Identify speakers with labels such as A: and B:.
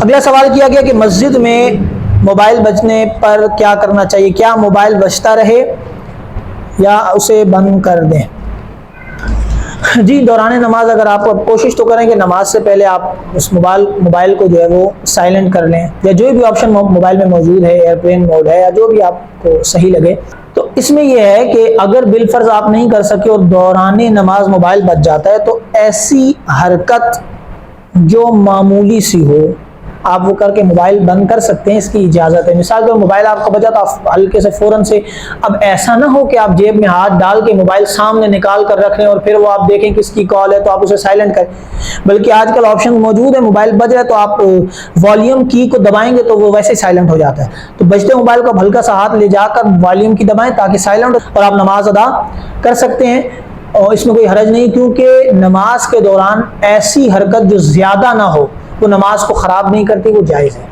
A: اگلا سوال کیا گیا کہ مسجد میں موبائل بجنے پر کیا کرنا چاہیے، کیا موبائل بجتا رہے یا اسے بند کر دیں؟ جی دوران نماز اگر آپ کوشش تو کریں کہ نماز سے پہلے آپ اس موبائل کو جو ہے وہ سائلنٹ کر لیں، یا جو بھی آپشن موبائل میں موجود ہے، ایئرپلین موڈ ہے یا جو بھی آپ کو صحیح لگے۔ تو اس میں یہ ہے کہ اگر بالفرض آپ نہیں کر سکے اور دوران نماز موبائل بج جاتا ہے تو ایسی حرکت جو معمولی سی ہو آپ وہ کر کے موبائل بند کر سکتے ہیں، اس کی اجازت ہے۔ مثال کے موبائل آپ کا بجا تو آپ ہلکے سے فوراً سے، اب ایسا نہ ہو کہ آپ جیب میں ہاتھ ڈال کے موبائل سامنے نکال کر رکھ لیں اور پھر وہ آپ دیکھیں کس کی کال ہے تو آپ اسے سائلنٹ کریں، بلکہ آج کل آپشن موجود ہے، موبائل بج رہا ہے تو آپ والیوم کی کو دبائیں گے تو وہ ویسے ہی سائلنٹ ہو جاتا ہے۔ تو بجتے موبائل کو ہلکا سا ہاتھ لے جا کر والیوم کی دبائیں تاکہ سائلنٹ ہو اور آپ نماز ادا کر سکتے ہیں، اور اس میں کوئی حرج نہیں، کیونکہ نماز کے دوران ایسی حرکت جو زیادہ نہ ہو وہ نماز کو خراب نہیں کرتی، وہ جائز ہے۔